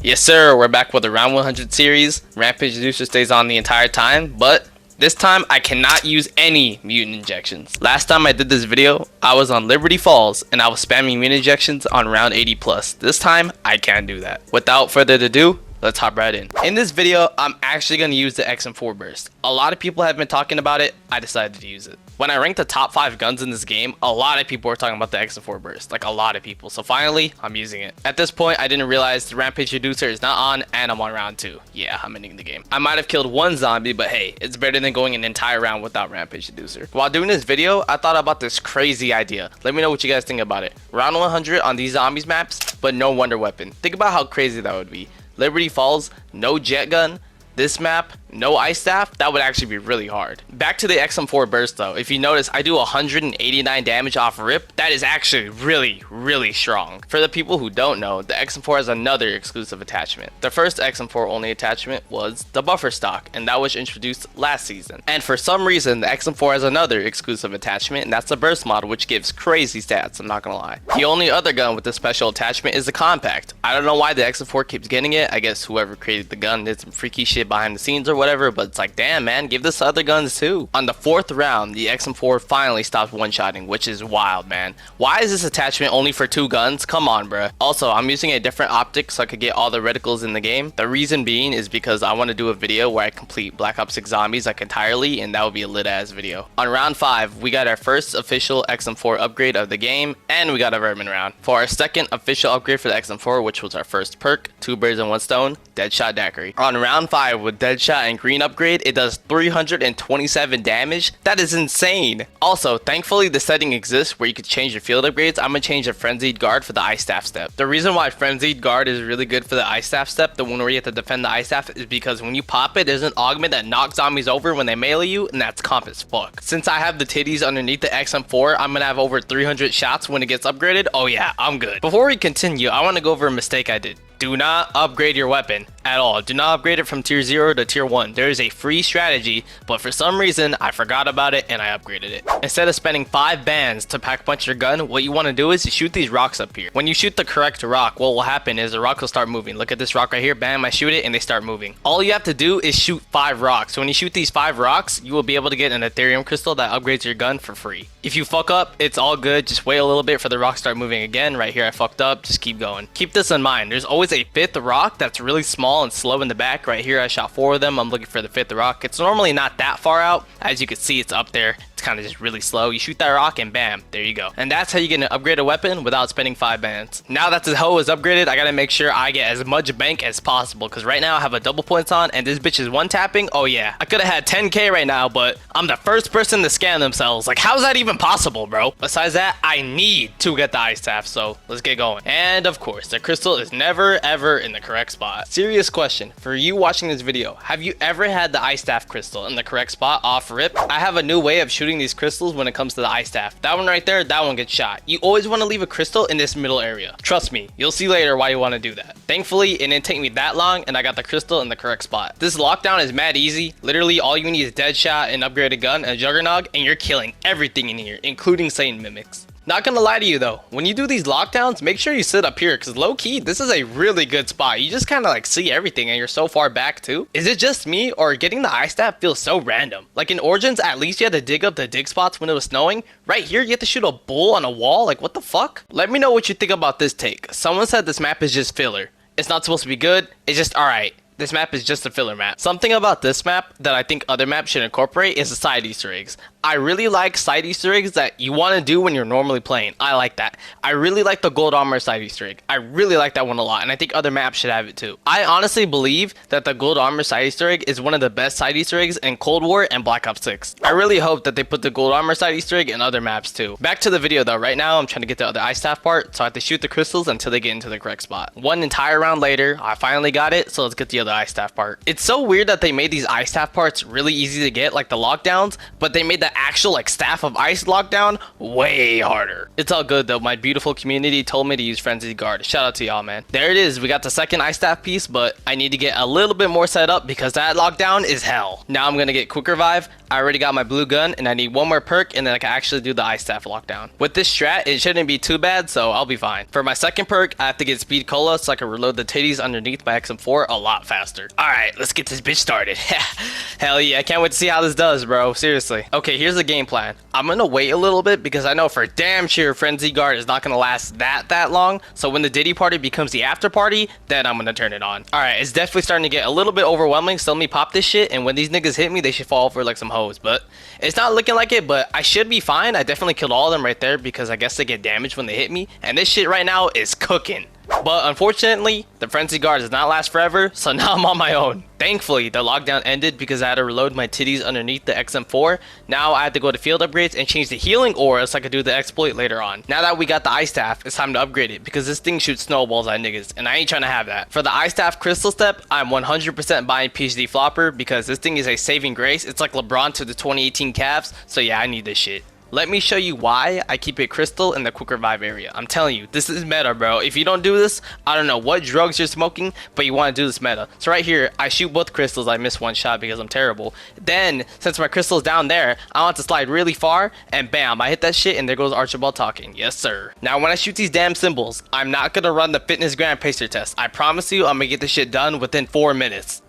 Yes sir, we're back with the round 100 series. Rampage Inducer stays on the entire time, but this time I cannot use any mutant injections. Last time I did this video, I was on Liberty Falls and I was spamming mutant injections on round 80 plus. This time I can't do that. Without further ado, let's hop right in. In this video, I'm actually going to use the XM4 burst. A lot of people have been talking about it. I decided to use it. When I ranked the top 5 guns in this game, a lot of people were talking about the XM4 burst. Like a lot of people. So finally, I'm using it. At this point, I didn't realize the Rampage Inducer is not on and I'm on round 2. Yeah, I'm ending the game. I might have killed one zombie, but hey, it's better than going an entire round without Rampage Inducer. While doing this video, I thought about this crazy idea. Let me know what you guys think about it. Round 100 on these zombies maps, but no wonder weapon. Think about how crazy that would be. Liberty Falls, no jet gun. This map, no ice staff. That would actually be really hard. Back to the XM4 burst though. If you notice, I do 189 damage off rip. That is actually really strong. For the people who don't know, the XM4 has another exclusive attachment. The first XM4 only attachment was the buffer stock, and that was introduced last season. And for some reason, the XM4 has another exclusive attachment, and that's the burst mod, which gives crazy stats, I'm not gonna lie. The only other gun with this special attachment is the compact. I don't know why the XM4 keeps getting it. I guess whoever created the gun did some freaky shit behind the scenes or whatever, but it's like, damn man, give this to other guns too. On the 4th round, the XM4 finally stopped one-shotting, which is wild, man. Why is this attachment only for 2 guns? Come on, bruh. Also, I'm using a different optic so I could get all the reticles in the game. The reason being is because I want to do a video where I complete Black Ops 6 Zombies like entirely, and that would be a lit ass video. On round 5, we got our first official XM4 upgrade of the game, and we got a vermin round. For our second official upgrade for the XM4, which was our first perk, 2 birds and 1 stone, Deadshot Daiquiri. On round 5 with Deadshot and Green upgrade, it does 327 damage. That is insane. Also, thankfully the setting exists where you could change your field upgrades. I'm gonna change the Frenzied Guard for the Ice Staff step. The reason why Frenzied Guard is really good for the Ice Staff step, the one where you have to defend the Ice Staff, is because when you pop it, there's an augment that knocks zombies over when they melee you, and that's comp as fuck. Since I have the titties underneath the XM4, I'm gonna have over 300 shots when it gets upgraded. Oh yeah, I'm good. Before we continue, I want to go over a mistake I did. Do not upgrade your weapon at all. Do not upgrade it from tier 0 to tier 1. There is a free strategy, but for some reason I forgot about it and I upgraded it. Instead of spending 5 bands to pack punch your gun, what you want to do is you shoot these rocks up here. When you shoot the correct rock, what will happen is the rock will start moving. Look at this rock right here. Bam, I shoot it and they start moving. All you have to do is shoot 5 rocks. So when you shoot these 5 rocks, you will be able to get an Ethereum crystal that upgrades your gun for free. If you fuck up, it's all good. Just wait a little bit for the rock to start moving again. Right here I fucked up. Just keep going. Keep this in mind. There's always a 5th rock that's really small and slow in the back. Right here I shot 4 of them. I'm looking for the 5th rock. It's normally not that far out. As you can see, it's up there. It's kind of just really slow. You shoot that rock and bam, there you go. And that's how you get an upgraded weapon without spending 5 bands. Now that the hoe is upgraded, I gotta make sure I get as much bank as possible, because right now I have a double points on and this bitch is one tapping. Oh yeah, I could have had 10k right now, but I'm the first person to scam themselves. Like, how's that even possible, bro? Besides that, I need to get the ice staff, so let's get going. And of course, the crystal is never ever in the correct spot. Serious question for you watching this video: have you ever had the ice staff crystal in the correct spot off rip? I have a new way of shooting these crystals when it comes to the ice staff. That one right there, that one gets shot. You always want to leave a crystal in this middle area. Trust me, you'll see later why you want to do that. Thankfully, it didn't take me that long and I got the crystal in the correct spot. This lockdown is mad easy. Literally all you need is Deadshot, an upgraded gun, and a Juggernog, and you're killing everything in here, including Satan mimics. Not gonna lie to you though, when you do these lockdowns, make sure you sit up here, because low-key, this is a really good spot. You just kind of like see everything and you're so far back too. Is it just me, or getting the ice staff feels so random? Like in Origins, at least you had to dig up the dig spots when it was snowing. Right here, you have to shoot a bull on a wall. Like, what the fuck? Let me know what you think about this take. Someone said this map is just filler. It's not supposed to be good, it's just alright. This map is just a filler map. Something about this map that I think other maps should incorporate is the side Easter eggs. I really like side Easter eggs that you want to do when you're normally playing. I like that. I really like the gold armor side Easter egg. I really like that one a lot, and I think other maps should have it too. I honestly believe that the gold armor side Easter egg is one of the best side Easter eggs in Cold War and Black Ops 6. I really hope that they put the gold armor side Easter egg in other maps too. Back to the video though. Right now I'm trying to get the other ice staff part, so I have to shoot the crystals until they get into the correct spot. One entire round later, I finally got it, so let's get the the ice staff part. It's so weird that they made these ice staff parts really easy to get, like the lockdowns, but they made the actual like staff of ice lockdown way harder. It's all good though. My beautiful community told me to use Frenzied Guard. Shout out to y'all, man. There it is. We got the second ice staff piece, but I need to get a little bit more set up because that lockdown is hell. Now I'm gonna get Quick Revive. I already got my blue gun and I need one more perk and then I can actually do the ice staff lockdown. With this strat, it shouldn't be too bad, so I'll be fine. For my second perk, I have to get Speed Cola so I can reload the titties underneath my XM4 a lot faster. Alright, let's get this bitch started. Hell yeah, I can't wait to see how this does, bro. Seriously. Okay, here's the game plan. I'm gonna wait a little bit because I know for damn sure Frenzy Guard is not gonna last that long. So when the Diddy party becomes the after party, then I'm gonna turn it on. Alright, it's definitely starting to get a little bit overwhelming, so let me pop this shit, and when these niggas hit me, they should fall for like some hoes. But it's not looking like it, but I should be fine. I definitely killed all of them right there because I guess they get damaged when they hit me, and this shit right now is cooking. But unfortunately, the Frenzy Guard does not last forever, so now I'm on my own. Thankfully, the lockdown ended because I had to reload my titties underneath the XM4. Now I have to go to field upgrades and change the healing aura so I can do the exploit later on. Now that we got the ice staff, it's time to upgrade it because this thing shoots snowballs at niggas, and I ain't trying to have that. For the ice staff crystal step, I'm 100% buying PhD Flopper because this thing is a saving grace. It's like LeBron to the 2018 Cavs, so yeah, I need this shit. Let me show you why I keep it crystal in the Quick Revive area. I'm telling you, this is meta, bro. If you don't do this, I don't know what drugs you're smoking, but you want to do this meta. So right here, I shoot both crystals. I miss one shot because I'm terrible. Then, since my crystal's down there, I want to slide really far, and bam, I hit that shit, and there goes Archibald talking. Yes, sir. Now, when I shoot these damn symbols, I'm not going to run the fitness grand pacer test. I promise you, I'm going to get this shit done within 4 minutes.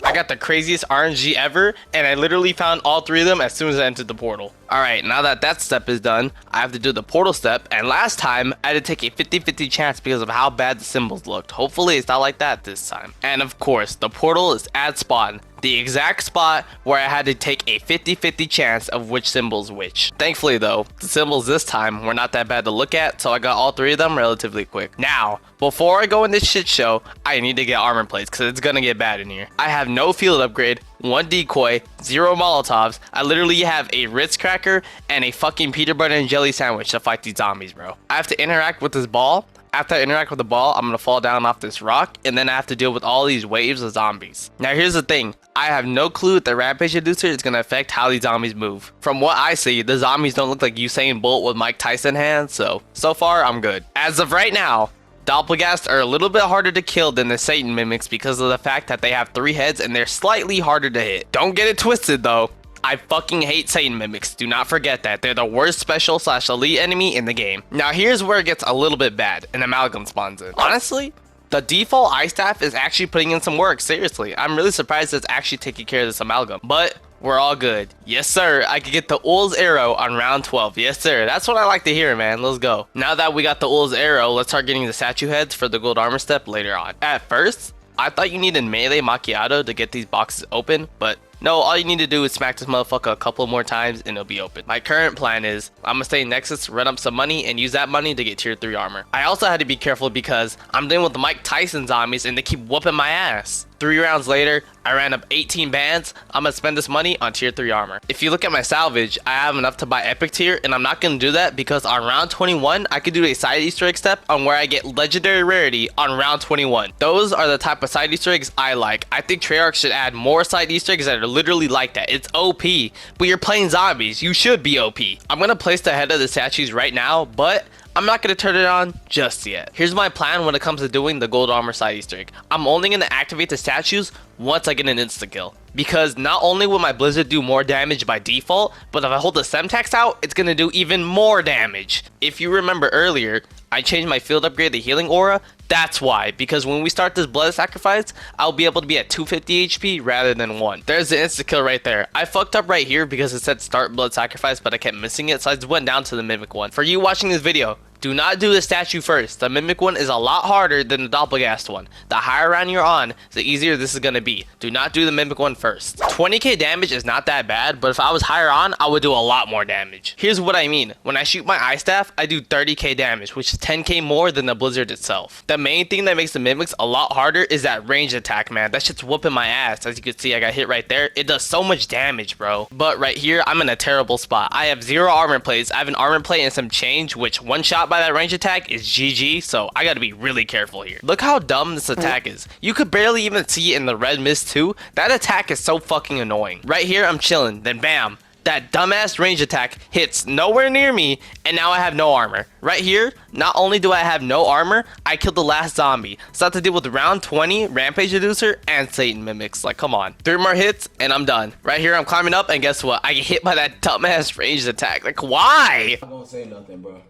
I got the craziest RNG ever, and I literally found all 3 of them as soon as I entered the portal. Alright, now that that step is done, I have to do the portal step, and last time, I had to take a 50-50 chance because of how bad the symbols looked. Hopefully, it's not like that this time. And of course, the portal is at spawn, the exact spot where I had to take a 50-50 chance of which symbol's which. Thankfully though, the symbols this time were not that bad to look at, so I got all 3 of them relatively quick. Now, before I go in this shit show, I need to get armor plates because it's gonna get bad in here. I have no field upgrade, 1 decoy, 0 molotovs. I literally have a Ritz cracker and a fucking peanut butter and jelly sandwich to fight these zombies, bro. I have to interact with this ball. After I interact with the ball, I'm gonna fall down off this rock, and then I have to deal with all these waves of zombies. Now here's the thing, I have no clue if the Rampage Inducer is gonna affect how these zombies move. From what I see, the zombies don't look like Usain Bolt with Mike Tyson hands, so far I'm good. As of right now, Doppelgast are a little bit harder to kill than the Satan Mimics because of the fact that they have 3 heads and they're slightly harder to hit. Don't get it twisted though. I fucking hate Satan Mimics. Do not forget that. They're the worst special / elite enemy in the game. Now here's where it gets a little bit bad. An Amalgam spawns in. Honestly, the default ice staff is actually putting in some work. Seriously, I'm really surprised it's actually taking care of this Amalgam. But we're all good. Yes, sir. I could get the Ull's Arrow on round 12. Yes, sir. That's what I like to hear, man. Let's go. Now that we got the Ull's Arrow, let's start getting the statue heads for the gold armor step later on. At first, I thought you needed melee macchiato to get these boxes open, but no, all you need to do is smack this motherfucker a couple more times and it'll be open. My current plan is I'm gonna stay in Nexus, run up some money, and use that money to get tier 3 armor. I also had to be careful because I'm dealing with the Mike Tyson zombies and they keep whooping my ass. 3 rounds later, I ran up 18 bands. I'm gonna spend this money on tier 3 armor. If you look at my salvage, I have enough to buy epic tier, and I'm not gonna do that because on round 21, I could do a side Easter egg step on where I get legendary rarity on round 21. Those are the type of side Easter eggs I like. I think Treyarch should add more side Easter eggs that are literally like that. It's OP, but you're playing zombies. You should be OP. I'm gonna place the head of the statues right now, but I'm not going to turn it on just yet. Here's my plan when it comes to doing the gold armor side Easter egg. I'm only going to activate the statues once I get an insta-kill. Because not only will my Blizzard do more damage by default, but if I hold the Semtex out, it's going to do even more damage. If you remember earlier, I changed my field upgrade to healing aura. That's why, because when we start this blood sacrifice, I'll be able to be at 250 HP rather than 1. There's the insta-kill right there. I fucked up right here because it said start blood sacrifice, but I kept missing it, so I just went down to the mimic one. For you watching this video, do not do the statue first. The mimic one is a lot harder than the Doppelgast one. The higher round you're on, the easier this is going to be. Do not do the mimic one first. 20k damage is not that bad, but if I was higher on, I would do a lot more damage. Here's what I mean. When I shoot my ice staff, I do 30k damage, which is 10k more than the Blizzard itself. The main thing that makes the mimics a lot harder is that range attack, man. That shit's whooping my ass. As you can see, I got hit right there. It does so much damage, bro. But right here, I'm in a terrible spot. I have 0 armor plates. I have an armor plate and some change, which one shot by that range attack is GG, so I gotta be really careful here. Look how dumb this attack is. You could barely even see it in the red mist too. That attack is so fucking annoying. Right here, I'm chilling, then bam. That dumbass range attack hits nowhere near me, and now I have no armor. Right here, not only do I have no armor, I killed the last zombie. So I have to deal with round 20, Rampage Inducer, and Satan Mimics. Like, come on. 3 more hits, and I'm done. Right here, I'm climbing up, and guess what? I get hit by that dumbass ranged attack. Like, why? I'm gonna say nothing, bro.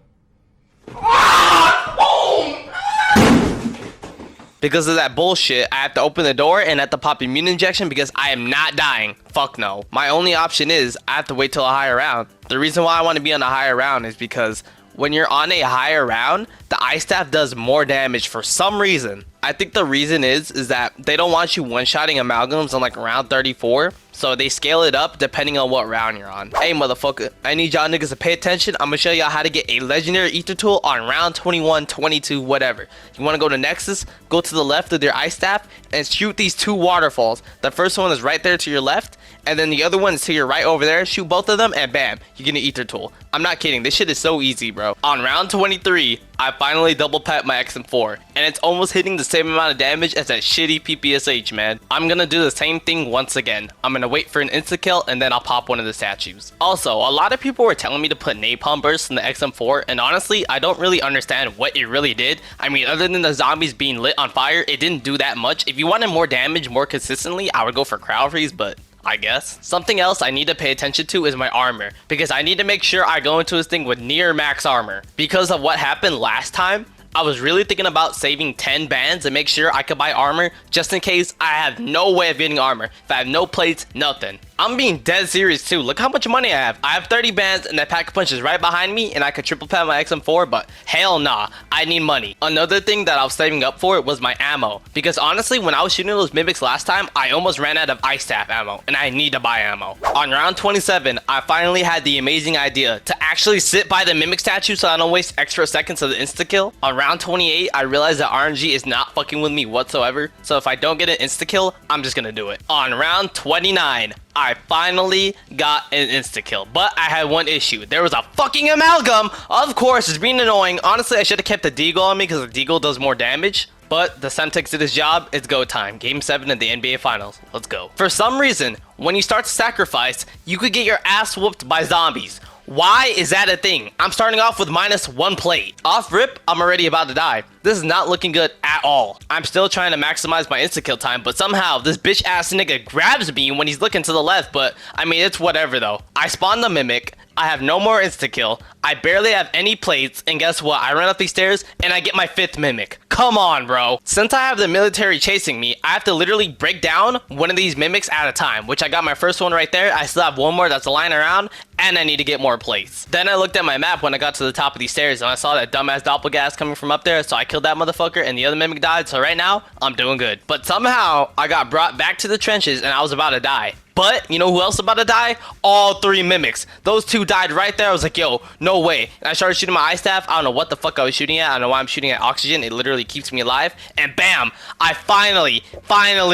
Because of that bullshit, I have to open the door and have to pop immune injection because I am not dying. Fuck no. My only option is I have to wait till a higher round. The reason why I want to be on a higher round is because when you're on a higher round, the ice staff does more damage for some reason. I think the reason is that they don't want you one-shotting amalgams on like round 34. So they scale it up depending on what round you're on. Hey motherfucker, I need y'all niggas to pay attention. I'm gonna show y'all how to get a legendary ether tool on round 21, 22, whatever. You wanna go to Nexus, go to the left with your ice staff and shoot these 2 waterfalls. The first one is right there to your left, and then the other one is to your right over there. Shoot both of them and bam, you get an ether tool. I'm not kidding, this shit is so easy, bro. On round 23, I finally double pat my XM4, and it's almost hitting the same amount of damage as that shitty PPSH, man. I'm gonna do the same thing once again. I'm gonna wait for an insta-kill, and then I'll pop one of the statues. Also, a lot of people were telling me to put napalm bursts in the XM4, and honestly, I don't really understand what it really did. I mean, other than the zombies being lit on fire, it didn't do that much. If you wanted more damage more consistently, I would go for crowd freeze, but I guess. Something else I need to pay attention to is my armor, because I need to make sure I go into this thing with near max armor. Because of what happened last time, I was really thinking about saving 10 bands and make sure I could buy armor just in case I have no way of getting armor. If I have no plates, nothing. I'm being dead serious too. Look how much money I have. I have 30 bands and that pack of punch is right behind me and I could triple pad my XM4, but hell nah, I need money. Another thing that I was saving up for was my ammo, because honestly when I was shooting those mimics last time, I almost ran out of ice staff ammo and I need to buy ammo. On round 27, I finally had the amazing idea to actually sit by the mimic statue so I don't waste extra seconds of the insta kill. On round 28, I realized that RNG is not fucking with me whatsoever, so if I don't get an insta kill, I'm just gonna do it. On round 29, I finally got an insta-kill, but I had one issue. There was a fucking amalgam! Of course, it's being annoying. Honestly, I should have kept the deagle on me because the deagle does more damage. But the Semtex did his job. It's go time. Game 7 of the NBA Finals. Let's go. For some reason, when you start to sacrifice, you could get your ass whooped by zombies. Why is that a thing? I'm starting off with -1 plate. Off rip, I'm already about to die. This is not looking good at all. I'm still trying to maximize my insta-kill time, but somehow this bitch ass nigga grabs me when he's looking to the left, but I mean, it's whatever though. I spawned the mimic. I have no more insta-kill. I barely have any plates, and guess what? I run up these stairs and I get my 5th mimic. Come on, bro. Since I have the military chasing me, I have to literally break down one of these mimics at a time, which I got my first one right there. I still have one more that's lying around, and I need to get more plates. Then I looked at my map when I got to the top of these stairs, and I saw that dumbass doppelganger coming from up there, so I killed that motherfucker, and the other mimic died, so right now, I'm doing good. But somehow, I got brought back to the trenches, and I was about to die. But, you know who else about to die? All 3 mimics. Those 2 died right there. I was like, yo, no way. And I started shooting my ice staff. I don't know what the fuck I was shooting at. I don't know why I'm shooting at oxygen. It literally keeps me alive. And bam, I finally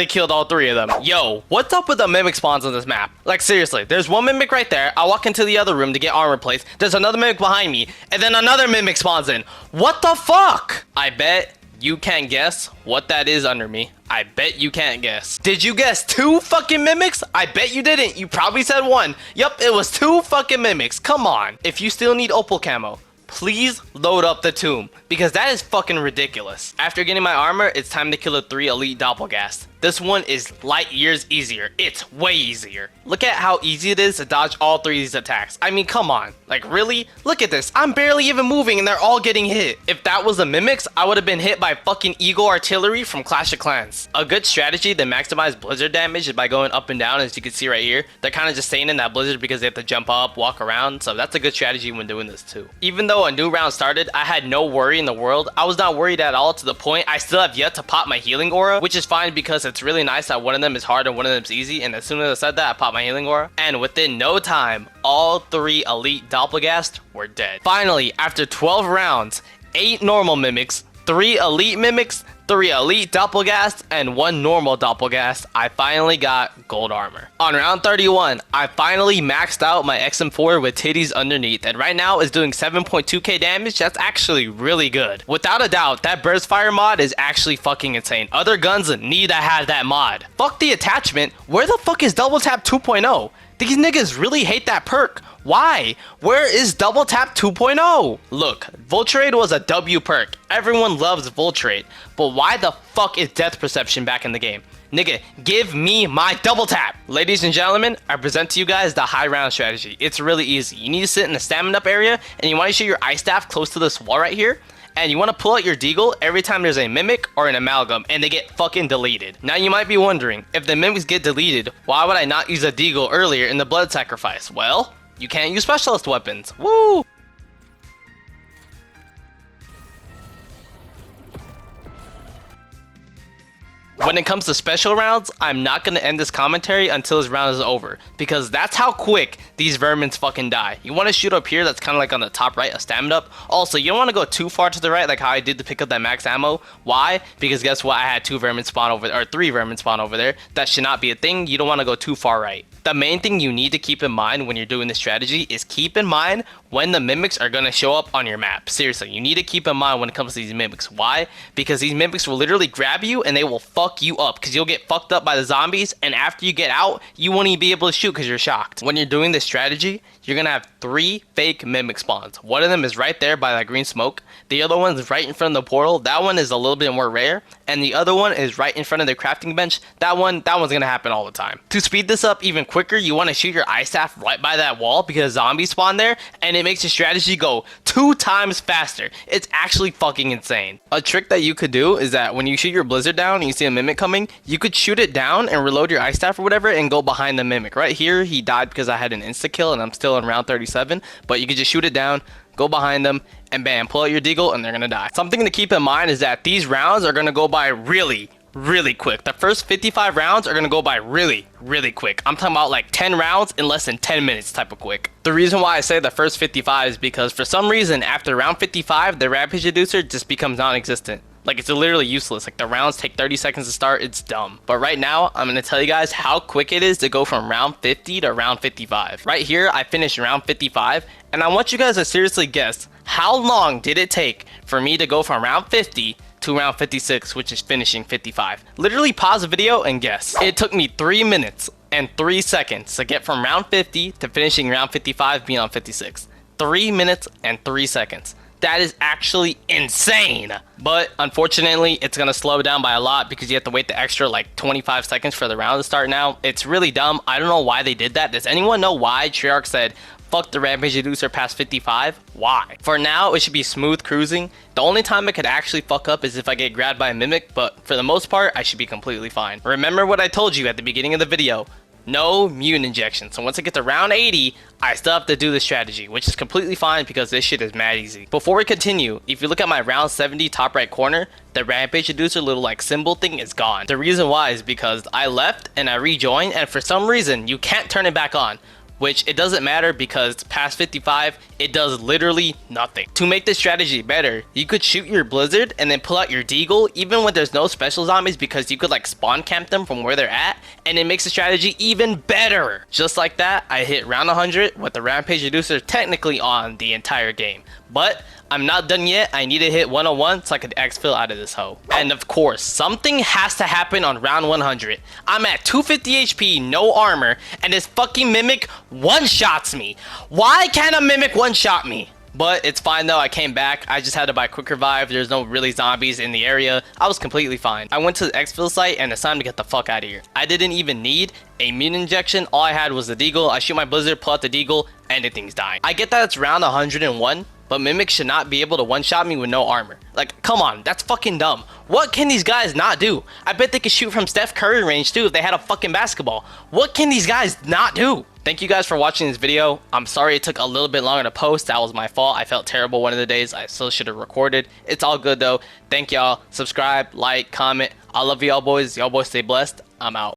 killed all 3 of them. Yo, what's up with the mimic spawns on this map? Like, seriously, there's one mimic right there. I walk into the other room to get armor plates. There's another mimic behind me. And then another mimic spawns in. What the fuck? I bet you can't guess what that is under me. I bet you can't guess. Did you guess 2 fucking mimics? I bet you didn't. You probably said 1. Yup, it was 2 fucking mimics. Come on. If you still need opal camo, please load up the tomb, because that is fucking ridiculous. After getting my armor, it's time to kill the 3 elite doppelgast. This one is light years easier. It's way easier. Look at how easy it is to dodge all 3 of these attacks. I mean, come on. Like, really? Look at this. I'm barely even moving and they're all getting hit. If that was the mimics, I would have been hit by fucking Eagle Artillery from Clash of Clans. A good strategy to maximize blizzard damage is by going up and down, as you can see right here. They're kind of just staying in that blizzard because they have to jump up, walk around, so that's a good strategy when doing this too. Even though a new round started, I had no worry in the world. I was not worried at all, to the point I still have yet to pop my healing aura, which is fine because it's really nice that one of them is hard and one of them is easy, and as soon as I said that, I popped my healing aura, and within no time, all 3 elite doppelgast were dead. Finally, after 12 rounds, 8 normal mimics, 3 elite mimics, 3 elite doppelgast, and 1 normal doppelgast, I finally got gold armor. On round 31, I finally maxed out my XM4 with titties underneath, and right now is doing 7.2k damage. That's actually really good. Without a doubt, that burst fire mod is actually fucking insane. Other guns need to have that mod. Fuck the attachment. Where the fuck is double tap 2.0? These niggas really hate that perk. Why? Where is double tap 2.0? Look, Vulturate was a W perk. Everyone loves Vulturate. But why the fuck is death perception back in the game? Nigga, give me my double tap. Ladies and gentlemen, I present to you guys the high round strategy. It's really easy. You need to sit in the stamina up area and you want to shoot your ice staff close to this wall right here. And you want to pull out your deagle every time there's a mimic or an amalgam and they get fucking deleted. Now you might be wondering, if the mimics get deleted, why would I not use a deagle earlier in the blood sacrifice? Well, you can't use specialist weapons. Woo! When it comes to special rounds, I'm not going to end this commentary until this round is over, because that's how quick these vermins fucking die. You want to shoot up here, that's kind of like on the top right, a stamina up. Also, you don't want to go too far to the right like how I did to pick up that max ammo. Why? Because guess what? I had 2 vermin spawn over there, or 3 vermin spawn over there. That should not be a thing. You don't want to go too far right. The main thing you need to keep in mind when you're doing this strategy is keep in mind when the mimics are going to show up on your map. Seriously, you need to keep in mind when it comes to these mimics. Why? Because these mimics will literally grab you and they will fuck you up, because you'll get fucked up by the zombies, and after you get out, you won't even be able to shoot because you're shocked. When you're doing this strategy, you're going to have 3 fake mimic spawns. One of them is right there by that green smoke. The other one is right in front of the portal. That one is a little bit more rare. And the other one is right in front of the crafting bench. That one's going to happen all the time. To speed this up even quicker, you want to shoot your ice staff right by that wall because zombies spawn there, and it makes your strategy go 2 times faster. It's actually fucking insane. A trick that you could do is that when you shoot your blizzard down and you see a mimic coming, you could shoot it down and reload your ice staff or whatever and go behind the mimic. Right here, he died because I had an insta kill and I'm still in round 37, but you could just shoot it down, go behind them, and bam, pull out your deagle and they're gonna die. Something to keep in mind is that these rounds are gonna go by really quick. The first 55 rounds are gonna go by really quick. I'm talking about like 10 rounds in less than 10 minutes type of quick. The reason why I say the first 55 is because for some reason after round 55, the Rampage Inducer just becomes non-existent. Like, it's literally useless. Like, the rounds take 30 seconds to start. It's dumb. But right now, I'm going to tell you guys how quick it is to go from round 50 to round 55. Right here, I finished round 55. And I want you guys to seriously guess, how long did it take for me to go from round 50 to round 56, which is finishing 55? Literally pause the video and guess. It took me 3 minutes and 3 seconds to get from round 50 to finishing round 55 being on 56. 3 minutes and 3 seconds. That is actually insane. But unfortunately, it's gonna slow down by a lot because you have to wait the extra like 25 seconds for the round to start now. It's really dumb. I don't know why they did that. Does anyone know why Treyarch said fuck the Rampage Inducer past 55? Why? For now, it should be smooth cruising. The only time it could actually fuck up is if I get grabbed by a mimic, but for the most part, I should be completely fine. Remember what I told you at the beginning of the video. No mutant injection. So once I get to round 80, I still have to do the strategy, which is completely fine because this shit is mad easy. Before we continue, if you look at my round 70 top right corner, the Rampage Inducer little like symbol thing is gone. The reason why is because I left and I rejoined, and for some reason you can't turn it back on. Which it doesn't matter because past 55, it does literally nothing. To make this strategy better, you could shoot your blizzard and then pull out your deagle even when there's no special zombies, because you could like spawn camp them from where they're at, and it makes the strategy even better. Just like that, I hit round 100 with the Rampage Inducer technically on the entire game. But I'm not done yet. I need to hit 101 so I could exfil out of this hoe. And of course, something has to happen on round 100. I'm at 250 HP, no armor, and this fucking mimic one-shots me. Why can't a mimic one-shot me? But it's fine though, I came back. I just had to buy quick revive. There's no really zombies in the area. I was completely fine. I went to the exfil site and it's time to get the fuck out of here. I didn't even need a mutant injection. All I had was the deagle. I shoot my blizzard, pull out the deagle, and the thing's dying. I get that it's round 101. But mimics should not be able to one-shot me with no armor. Like, come on, that's fucking dumb. What can these guys not do? I bet they could shoot from Steph Curry range too if they had a fucking basketball. What can these guys not do? Thank you guys for watching this video. I'm sorry it took a little bit longer to post. That was my fault. I felt terrible one of the days. I still should have recorded. It's all good though. Thank y'all. Subscribe, like, comment. I love y'all boys. Y'all boys stay blessed. I'm out.